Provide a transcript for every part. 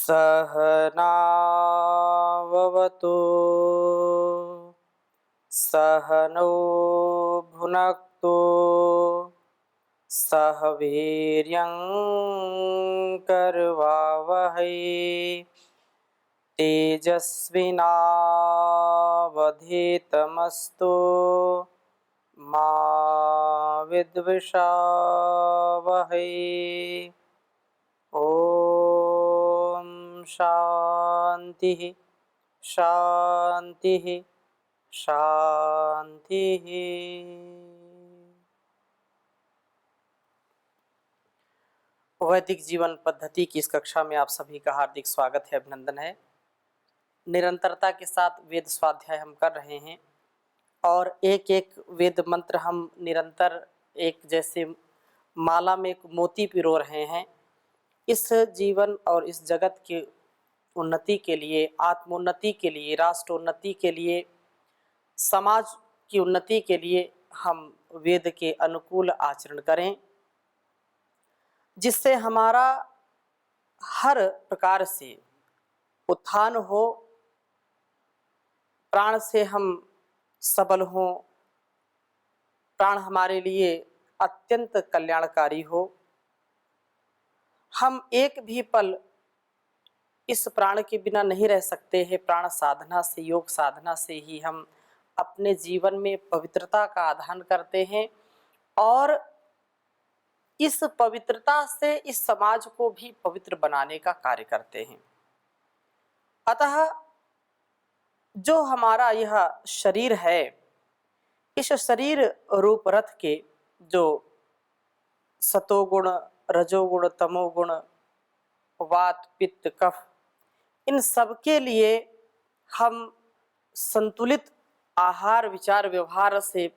सहनाववतु सहनौ भुनक्तु सह वीर्यं करवावहै तेजस्विनावधीतमस्तु मा विद्विषावहै। ओम शांति शांति शांति। वैदिक जीवन पद्धति की इस कक्षा में आप सभी का हार्दिक स्वागत है, अभिनंदन है। निरंतरता के साथ वेद स्वाध्याय हम कर रहे हैं और एक एक वेद मंत्र हम निरंतर एक जैसे माला में एक मोती पिरो रहे हैं। इस जीवन और इस जगत की उन्नति के लिए, आत्मोन्नति के लिए, राष्ट्रोन्नति के लिए, समाज की उन्नति के लिए हम वेद के अनुकूल आचरण करें, जिससे हमारा हर प्रकार से उत्थान हो, प्राण से हम सबल हों, प्राण हमारे लिए अत्यंत कल्याणकारी हो। हम एक भी पल इस प्राण के बिना नहीं रह सकते हैं। प्राण साधना से, योग साधना से ही हम अपने जीवन में पवित्रता का आधान करते हैं और इस पवित्रता से इस समाज को भी पवित्र बनाने का कार्य करते हैं। अतः जो हमारा यह शरीर है, इस शरीर रूप रथ के जो सतोगुण, रजोगुण, तमोगुण, वात, पित्त, कफ, इन सब के लिए हम संतुलित आहार, विचार, व्यवहार से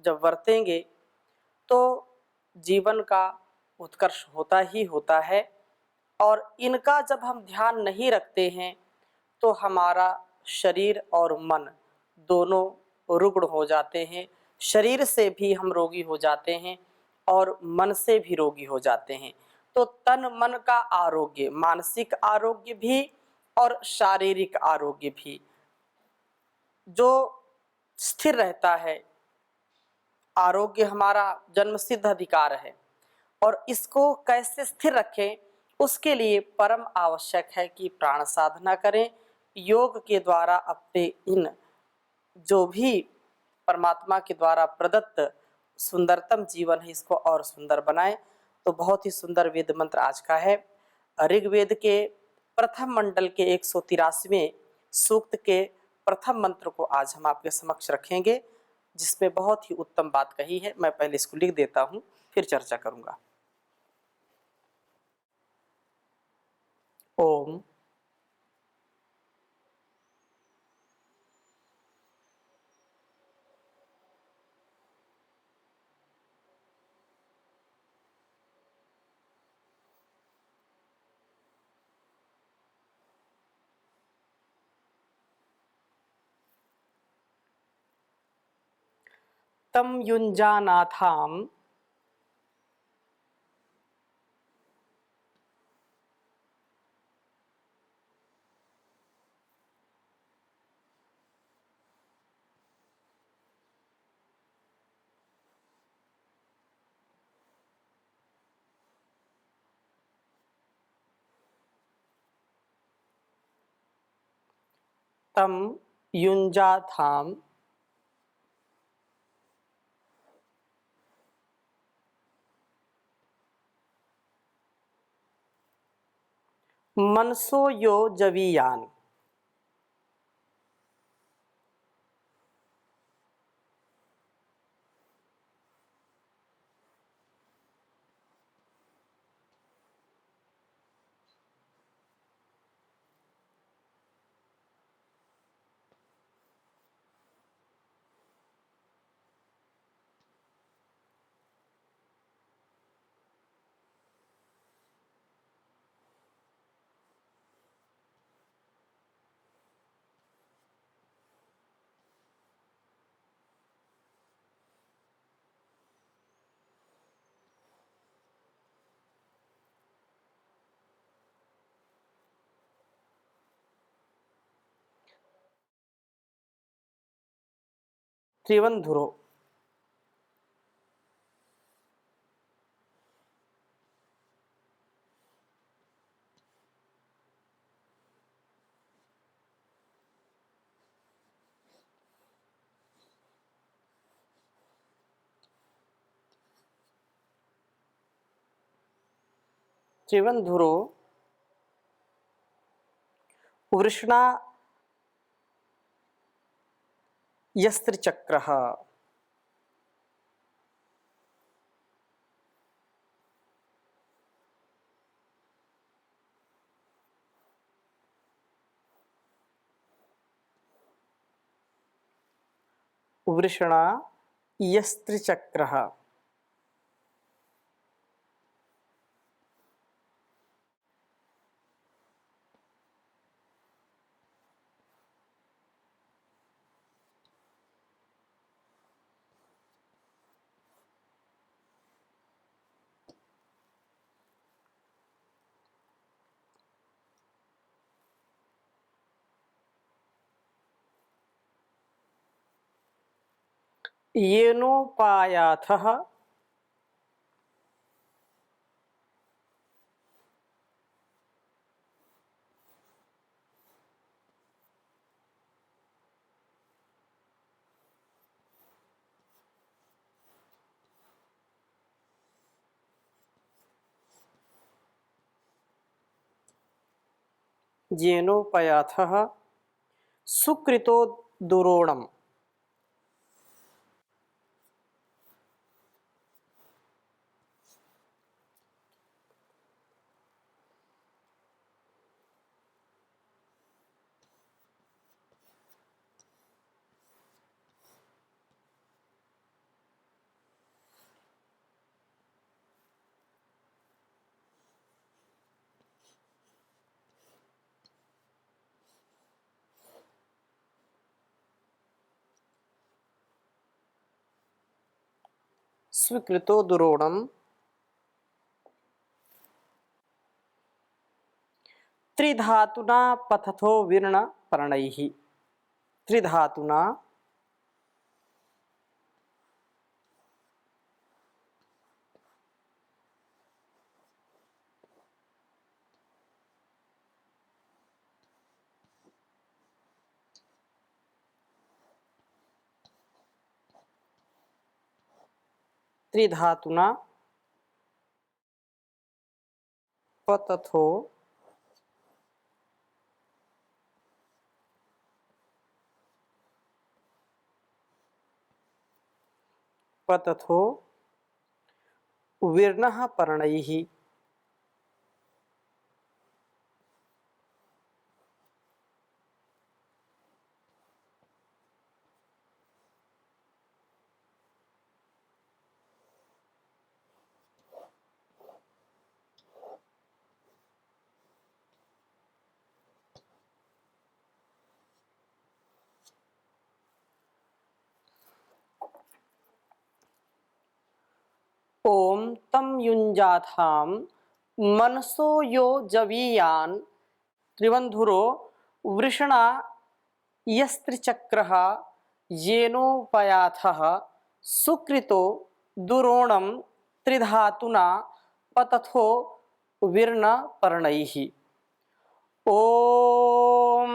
जब वर्तेंगे तो जीवन का उत्कर्ष होता ही होता है। और इनका जब हम ध्यान नहीं रखते हैं तो हमारा शरीर और मन दोनों रुग्ण हो जाते हैं। शरीर से भी हम रोगी हो जाते हैं और मन से भी रोगी हो जाते हैं। तो तन मन का आरोग्य, मानसिक आरोग्य भी और शारीरिक आरोग्य भी जो स्थिर रहता है, आरोग्य हमारा जन्मसिद्ध अधिकार है और इसको कैसे स्थिर रखें, उसके लिए परम आवश्यक है कि प्राण साधना करें। योग के द्वारा अपने इन जो भी परमात्मा के द्वारा प्रदत्त सुंदरतम जीवन है, इसको और सुंदर बनाएं। तो बहुत ही सुंदर वेद मंत्र आज का है। ऋग्वेद के प्रथम मंडल के 183वें सूक्त के प्रथम मंत्र को आज हम आपके समक्ष रखेंगे, जिसमें बहुत ही उत्तम बात कही है। मैं पहले इसको लिख देता हूँ, फिर चर्चा करूंगा। ओम तम युञ्जानाथाम् तम युञ्जाथाम् मनसो यो जवीयान। त्रिवंधुरो। त्रिवंधुरो वृषणा यस्त्रिचक्रः। वृषणा यस्त्रिचक्रः। येनोपायाथः येनोपयाथः सुकृतो दुरोणम्। स्वीकृतो दुरोणम् त्रिधातुना पतथो विर्ण पर्णैः। त्रिधातुना त्रिधातुना पतथो पतथो विर्णः पर्णैः। ओम तम युञ्जाथां मनसो यो जवीयान् त्रिवंधुरो वृषणा यस्त्रिचक्रः येनोपयाथः सुकृतो दुरोणं त्रिधातुना पतथो विर्ण पर्णैः। ओम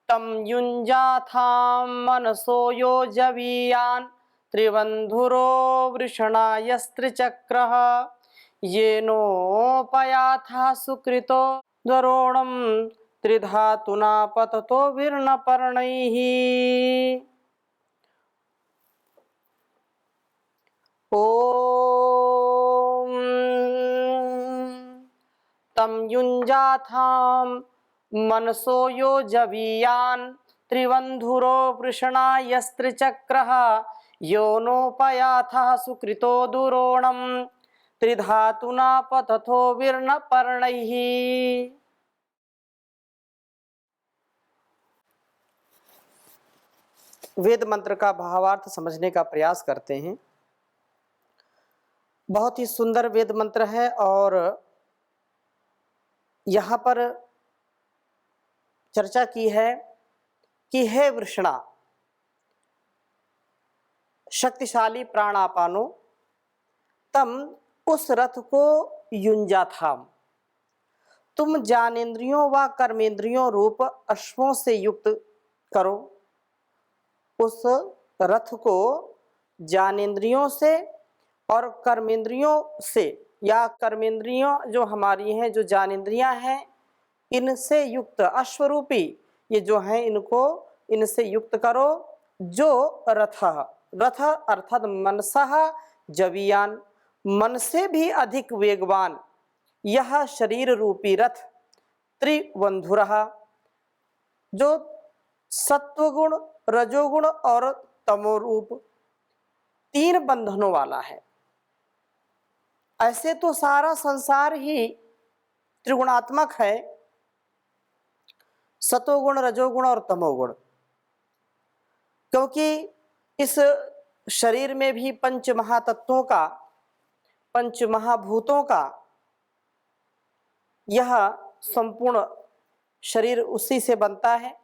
तम युञ्जाथां मनसो यो जवीयान् त्रिवंधुरो वृषणा यस्त्रिचक्रः येनोपयाथः सुकृतो द्वरोणं त्रिधातुना पततो विर्णपर्णैः। ओम तम युञ्जाथां मनसो यो जवीयान् त्रिवंधुरो वृषणा यस्त्रिचक्रः योनोपयाथः सुकृतो दुरोणं त्रिधातुना पतथो विर्णपर्णैः। वेद मंत्र का भावार्थ समझने का प्रयास करते हैं। बहुत ही सुंदर वेद मंत्र है और यहाँ पर चर्चा की है कि हे वृषणा, शक्तिशाली प्राणापानो तम उस रथ को युंजा थाम। तुम ज्ञानेन्द्रियों व कर्मेंद्रियों रूप अश्वों से युक्त करो। उस रथ को ज्ञानेन्द्रियों से और कर्मेंद्रियों से, या कर्मेंद्रियों जो हमारी हैं, जो ज्ञानेन्द्रियां हैं, इनसे युक्त अश्वरूपी ये जो हैं, इनको इनसे युक्त करो। जो रथ रथ अर्थात मनसः जवीयान, मन से भी अधिक वेगवान यह शरीर रूपी रथ त्रिबंधुरः, जो सत्वगुण, रजोगुण और तमोरूप 3 बंधनों वाला है। ऐसे तो सारा संसार ही त्रिगुणात्मक है, सतोगुण, रजोगुण और तमोगुण, क्योंकि इस शरीर में भी पंच महातत्वों का, पंच महाभूतों का यह संपूर्ण शरीर उसी से बनता है,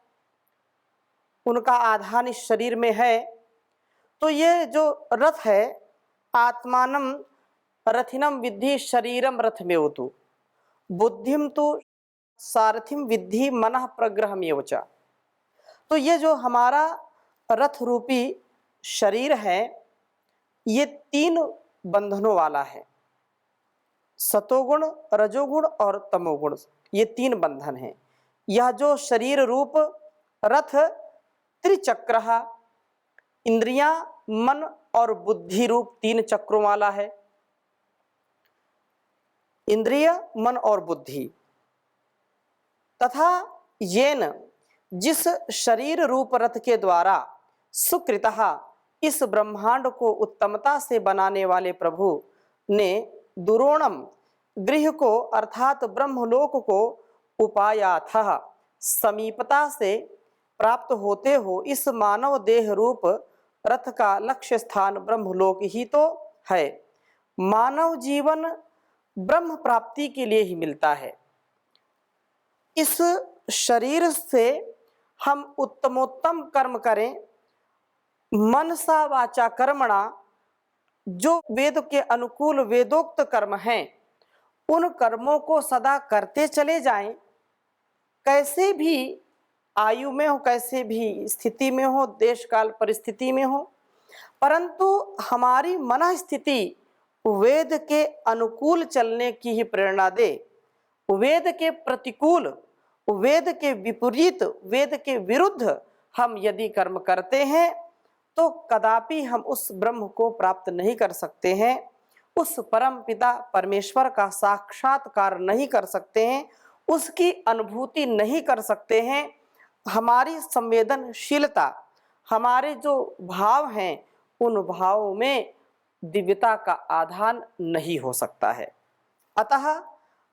उनका आधान इस शरीर में है। तो ये जो रथ है, आत्मानम रथिनम विद्धि शरीरम रथमेवतु बुद्धिम तो सारथिम विद्धि मनः प्रग्रहमेव च। तो ये जो हमारा रथ रूपी शरीर है, ये 3 बंधनों वाला है, सतोगुण, रजोगुण और तमोगुण, ये 3 बंधन हैं। यह जो शरीर रूप रथ त्रिचक्रः, इंद्रियां, मन और बुद्धि रूप 3 चक्रों वाला है। इंद्रिय, मन और बुद्धि, तथा येन, जिस शरीर रूप रथ के द्वारा सुकृतः, इस ब्रह्मांड को उत्तमता से बनाने वाले प्रभु ने दुरोणम, गृह को अर्थात ब्रह्मलोक को उपायाथः, समीपता से प्राप्त होते हो इस मानव देह रूप रथ का लक्ष्य स्थान ब्रह्मलोक ही तो है। मानव जीवन ब्रह्म प्राप्ति के लिए ही मिलता है। इस शरीर से हम उत्तमोत्तम कर्म करें, मनसा वाचा कर्मणा, जो वेद के अनुकूल वेदोक्त कर्म हैं, उन कर्मों को सदा करते चले जाएं। कैसे भी आयु में हो, कैसे भी स्थिति में हो, देश काल परिस्थिति में हो, परंतु हमारी मन स्थिति वेद के अनुकूल चलने की ही प्रेरणा दे। वेद के प्रतिकूल, वेद के विपरीत, वेद के विरुद्ध हम यदि कर्म करते हैं तो कदापि हम उस ब्रह्म को प्राप्त नहीं कर सकते हैं, उस परम पिता परमेश्वर का साक्षात्कार नहीं कर सकते हैं, उसकी अनुभूति नहीं कर सकते हैं। हमारी संवेदनशीलता, हमारे जो भाव हैं, उन भावों में दिव्यता का आधान नहीं हो सकता है। अतः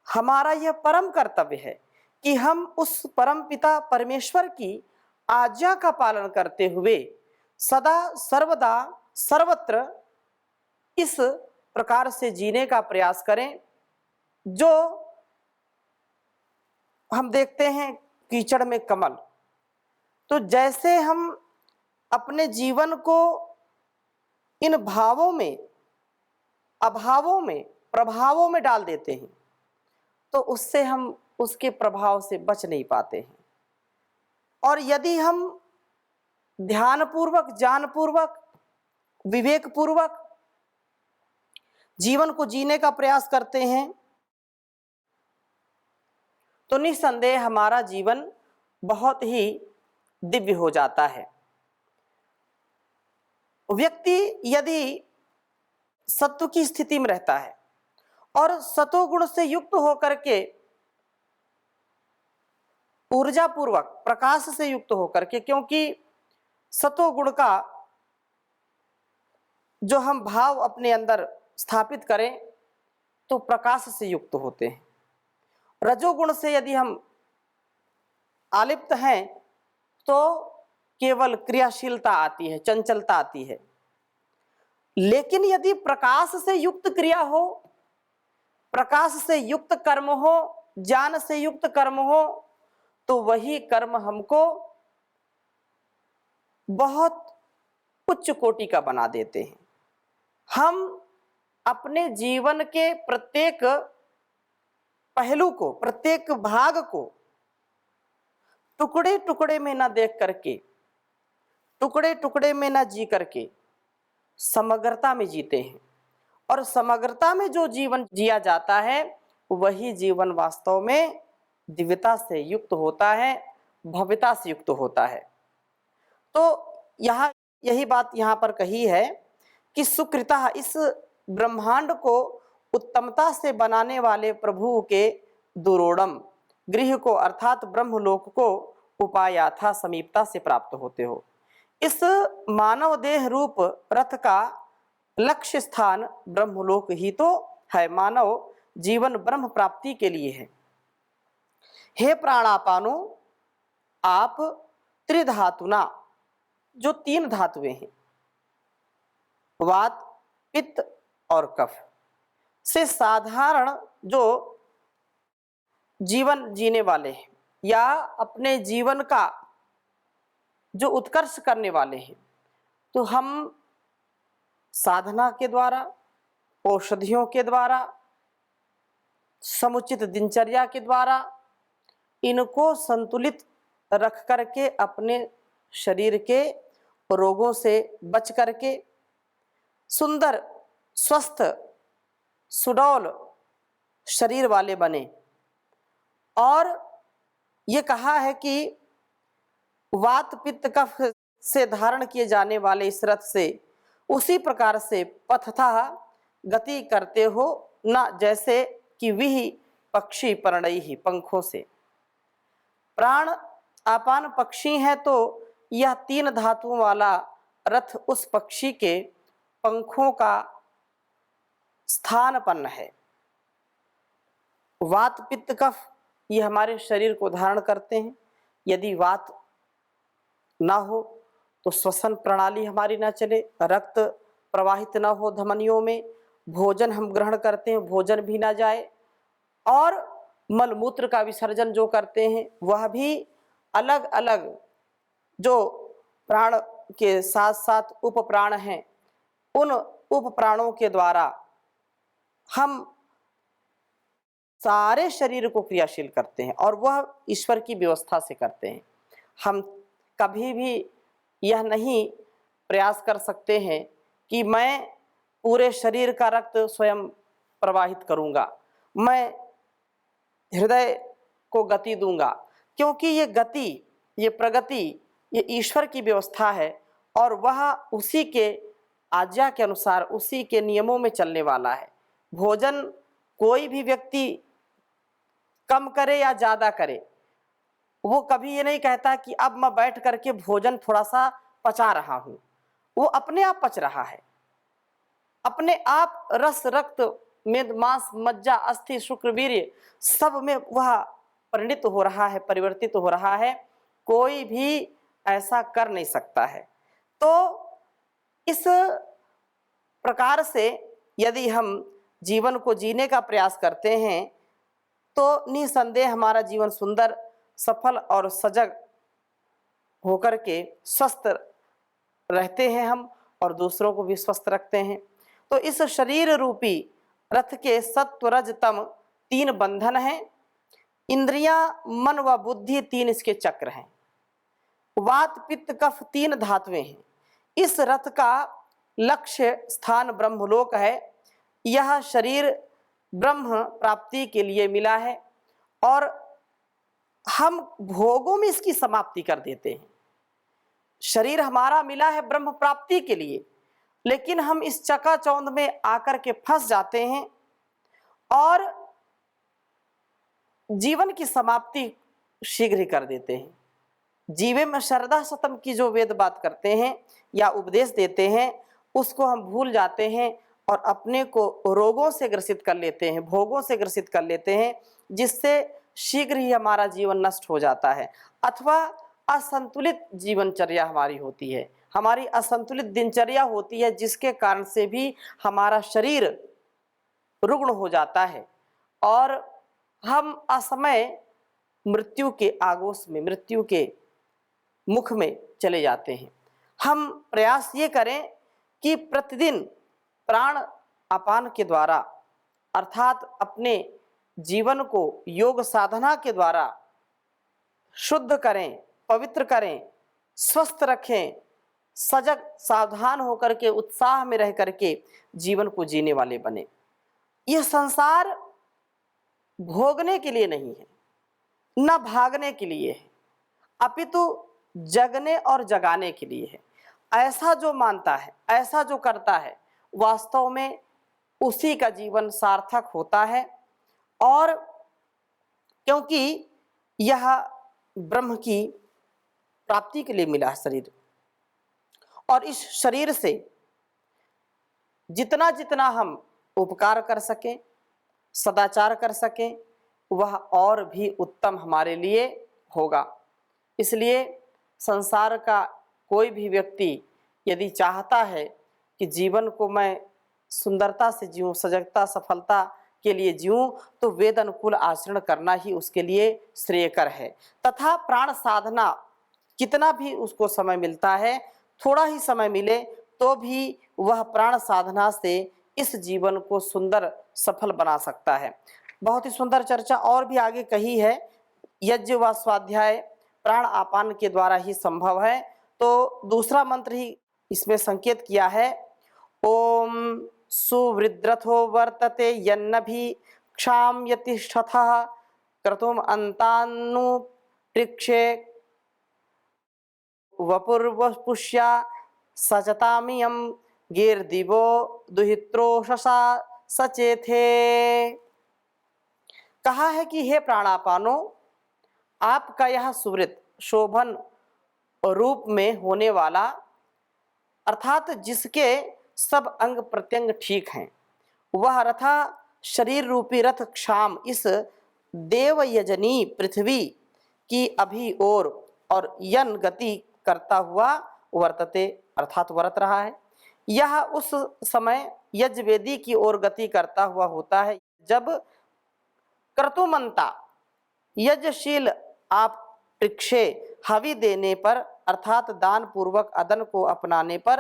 हमारा यह परम कर्तव्य है कि हम उस परम पिता परमेश्वर की आज्ञा का पालन करते हुए सदा सर्वदा सर्वत्र इस प्रकार से जीने का प्रयास करें। जो हम देखते हैं कीचड़ में कमल, तो जैसे हम अपने जीवन को इन भावों में, अभावों में, प्रभावों में डाल देते हैं, तो उससे हम उसके प्रभाव से बच नहीं पाते हैं। और यदि हम ध्यानपूर्वक, जानपूर्वक, विवेकपूर्वक जीवन को जीने का प्रयास करते हैं, तो निस्संदेह हमारा जीवन बहुत ही दिव्य हो जाता है। व्यक्ति यदि सत्व की स्थिति में रहता है और सतोगुण से युक्त होकर के, ऊर्जा पूर्वक, प्रकाश से युक्त होकर के, क्योंकि सतोगुण का जो हम भाव अपने अंदर स्थापित करें तो प्रकाश से युक्त होते हैं। रजोगुण से यदि हम आलिप्त हैं तो केवल क्रियाशीलता आती है, चंचलता आती है। लेकिन यदि प्रकाश से युक्त क्रिया हो, प्रकाश से युक्त कर्म हो, ज्ञान से युक्त कर्म हो, तो वही कर्म हमको बहुत उच्च कोटि का बना देते हैं। हम अपने जीवन के प्रत्येक पहलू को, प्रत्येक भाग को टुकड़े टुकड़े में ना देख करके, टुकड़े टुकड़े में ना जी करके समग्रता में जीते हैं। और समग्रता में जो जीवन जिया जाता है वही जीवन वास्तव में दिव्यता से युक्त होता है, भव्यता से युक्त होता है। तो यहाँ यही बात यहाँ पर कही है कि सुकृता, इस ब्रह्मांड को उत्तमता से बनाने वाले प्रभु के दुरोड़म गृह को अर्थात ब्रह्मलोक को उपायाथा समीपता से प्राप्त होते हो। इस मानव देह रूप रथ का लक्ष्य स्थान ब्रह्मलोक ही तो है। मानव जीवन ब्रह्म प्राप्ति के लिए है। हे प्राणापानो, आप त्रिधातुना, जो तीन धातुएं हैं वात, पित्त और कफ से साधारण जो जीवन जीने वाले हैं या अपने जीवन का जो उत्कर्ष करने वाले हैं, तो हम साधना के द्वारा, औषधियों के द्वारा, समुचित दिनचर्या के द्वारा इनको संतुलित रख करके अपने शरीर के रोगों से बच करके सुंदर, स्वस्थ, सुडौल शरीर वाले बने। और ये कहा है कि वात, पित्त, कफ से धारण किए जाने वाले इस रथ से उसी प्रकार से पथतः गति करते हो, न जैसे कि विहि पक्षी पर्णई ही, पंखों से। प्राण आपान पक्षी है तो यह तीन धातुओं वाला रथ उस पक्षी के पंखों का स्थानपन्न है। वात, पित्त, कफ ये हमारे शरीर को धारण करते हैं। यदि वात ना हो तो श्वसन प्रणाली हमारी ना चले, रक्त प्रवाहित ना हो धमनियों में, भोजन हम ग्रहण करते हैं भोजन भी ना जाए, और मलमूत्र का विसर्जन जो करते हैं वह भी अलग अलग जो प्राण के साथ साथ उप प्राण हैं, उन उप प्राणों के द्वारा हम सारे शरीर को क्रियाशील करते हैं और वह ईश्वर की व्यवस्था से करते हैं। हम कभी भी यह नहीं प्रयास कर सकते हैं कि मैं पूरे शरीर का रक्त स्वयं प्रवाहित करूंगा, मैं हृदय को गति दूंगा, क्योंकि ये गति, ये प्रगति, ये ईश्वर की व्यवस्था है और वह उसी के आज्ञा के अनुसार, उसी के नियमों में चलने वाला है। भोजन कोई भी व्यक्ति कम करे या ज़्यादा करे, वो कभी ये नहीं कहता कि अब मैं बैठ करके भोजन थोड़ा सा पचा रहा हूँ। वो अपने आप पच रहा है, अपने आप रस, रक्त, मेद, मांस, मज्जा, अस्थि, शुक्र, वीर्य सब में वह परिणित हो रहा है, परिवर्तित हो रहा है। कोई भी ऐसा कर नहीं सकता है। तो इस प्रकार से यदि हम जीवन को जीने का प्रयास करते हैं तो निसंदेह हमारा जीवन सुंदर, सफल और सजग होकर के स्वस्थ रहते हैं हम और दूसरों को भी स्वस्थ रखते हैं। तो इस शरीर रूपी रथ के सत्व, रज, तम तीन बंधन हैं। इंद्रियां, मन व बुद्धि तीन इसके चक्र हैं। वात, पित्त, कफ तीन धातुएं हैं। इस रथ का लक्ष्य स्थान ब्रह्मलोक है। यह शरीर ब्रह्म प्राप्ति के लिए मिला है और हम भोगों में इसकी समाप्ति कर देते हैं। शरीर हमारा मिला है ब्रह्म प्राप्ति के लिए, लेकिन हम इस चकाचौंध में आकर के फंस जाते हैं और जीवन की समाप्ति शीघ्र ही कर देते हैं। जीवे में श्रद्धा सतम की जो वेद बात करते हैं या उपदेश देते हैं, उसको हम भूल जाते हैं और अपने को रोगों से ग्रसित कर लेते हैं, भोगों से ग्रसित कर लेते हैं, जिससे शीघ्र ही हमारा जीवन नष्ट हो जाता है अथवा असंतुलित जीवनचर्या हमारी होती है, हमारी असंतुलित दिनचर्या होती है, जिसके कारण से भी हमारा शरीर रुग्ण हो जाता है और हम असमय मृत्यु के आगोश में, मृत्यु के मुख में चले जाते हैं। हम प्रयास ये करें कि प्रतिदिन प्राण अपान के द्वारा अर्थात अपने जीवन को योग साधना के द्वारा शुद्ध करें, पवित्र करें, स्वस्थ रखें, सजग सावधान होकर के उत्साह में रह करके जीवन को जीने वाले बने। यह संसार भोगने के लिए नहीं है, न भागने के लिए है, अपितु जगने और जगाने के लिए है। ऐसा जो मानता है, ऐसा जो करता है, वास्तव में उसी का जीवन सार्थक होता है। और क्योंकि यह ब्रह्म की प्राप्ति के लिए मिला है शरीर, और इस शरीर से जितना जितना हम उपकार कर सकें, सदाचार कर सकें, वह और भी उत्तम हमारे लिए होगा। इसलिए संसार का कोई भी व्यक्ति यदि चाहता है कि जीवन को मैं सुंदरता से जीऊं, सजगता सफलता के लिए जीऊं, तो वेद अनुकूल आचरण करना ही उसके लिए श्रेयकर है। तथा प्राण साधना कितना भी उसको समय मिलता है, थोड़ा ही समय मिले तो भी वह प्राण साधना से इस जीवन को सुंदर सफल बना सकता है। बहुत ही सुंदर चर्चा और भी आगे कही है। यज्ञ व स्वाध्याय प्राण आपान के द्वारा ही संभव है। तो दूसरा मंत्र ही इसमें संकेत किया है, ओम सुवृद्रथो वर्तते यन्नभि क्षाम यतिष्ठथः क्रतुम अंतानु पृक्षे वपुर्वपुष्या सचतामियम गीर्दिवो दुहित्रोषसा सचेथे। कहा है कि हे प्राणापानो, आपका यह सुवृत शोभन रूप में होने वाला अर्थात जिसके सब अंग प्रत्यंग ठीक हैं, वह रथा शरीर रूपी रथ क्षाम इस देवयजनी पृथ्वी की अभी और यन गति करता हुआ वर्तते अर्थात वर्त रहा है। यह उस समय यज्ञवेदी की ओर गति करता हुआ होता है जब क्रतुमंता यज्ञशील आप पृक्षे हवि देने पर अर्थात दान पूर्वक अदन को अपनाने पर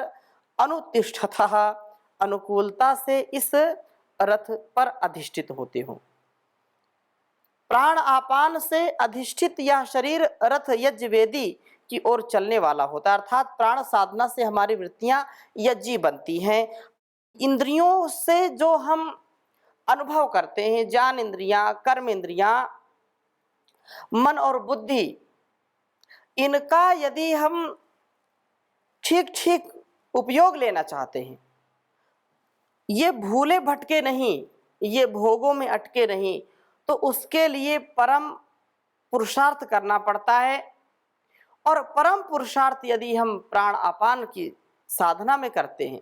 अनुतिष्ठतः अनुकूलता से इस रथ पर अधिष्ठित होते हो। प्राण आपान से अधिष्ठित यह शरीर रथ यज्ञवेदी की ओर चलने वाला होता है। अर्थात प्राण साधना से हमारी वृत्तियां यज्ञी बनती हैं। इंद्रियों से जो हम अनुभव करते हैं, ज्ञान इंद्रियां, कर्म इंद्रियां, मन और बुद्धि, इनका यदि हम ठीक ठीक उपयोग लेना चाहते हैं, ये भूले भटके नहीं, ये भोगों में अटके नहीं, तो उसके लिए परम पुरुषार्थ करना पड़ता है। और परम पुरुषार्थ यदि हम प्राण आपान की साधना में करते हैं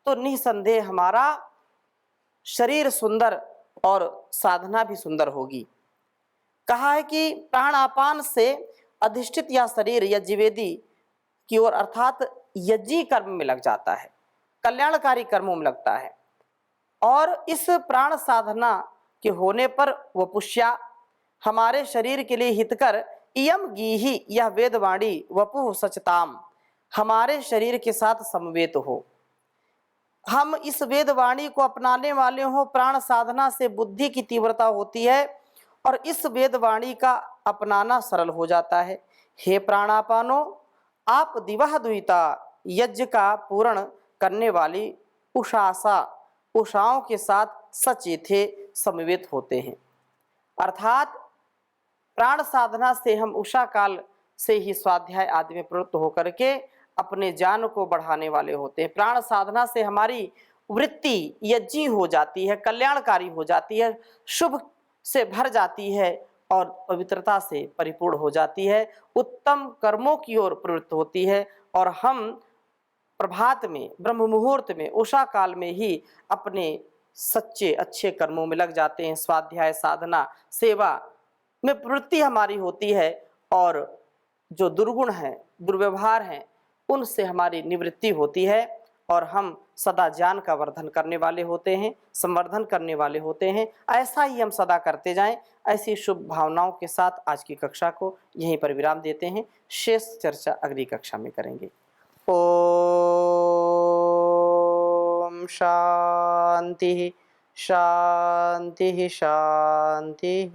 तो निसंदेह हमारा शरीर सुंदर और साधना भी सुंदर होगी। कहा है कि प्राण आपान से अधिष्ठित यह शरीर यज्ञवेदी की ओर अर्थात यज्ञी कर्म में लग जाता है, कल्याणकारी कर्मों में लगता है। और इस प्राण साधना के होने पर वपुष्या हमारे शरीर के लिए हितकर इयम गीही यह वेदवाणी वपु सचताम हमारे शरीर के साथ समवेत हो। हम इस वेदवाणी को अपनाने वाले हो, प्राण साधना से बुद्धि की तीव्रता होती है और इस वेदवाणी का अपनाना सरल हो जाता है। हे प्राणापानो, आप दिवह दुहिता यज्ञ का पूर्ण करने वाली उषाओं के साथ सचेते समवेत होते हैं। अर्थात प्राण साधना से हम उषा काल से ही स्वाध्याय आदि में प्रवृत्त होकर के अपने ज्ञान को बढ़ाने वाले होते हैं। प्राण साधना से हमारी वृत्ति यज्ञी हो जाती है, कल्याणकारी हो जाती है, शुभ से भर जाती है और पवित्रता से परिपूर्ण हो जाती है, उत्तम कर्मों की ओर प्रवृत्त होती है। और हम प्रभात में, ब्रह्म मुहूर्त में, उषा काल में ही अपने सच्चे अच्छे कर्मों में लग जाते हैं। स्वाध्याय साधना सेवा में प्रवृत्ति हमारी होती है और जो दुर्गुण हैं, दुर्व्यवहार हैं, उनसे हमारी निवृत्ति होती है और हम सदा ज्ञान का वर्धन करने वाले होते हैं, संवर्धन करने वाले होते हैं। ऐसा ही हम सदा करते जाएं। ऐसी शुभ भावनाओं के साथ आज की कक्षा को यहीं पर विराम देते हैं। शेष चर्चा अगली कक्षा में करेंगे। ओम शांति शांति शांति।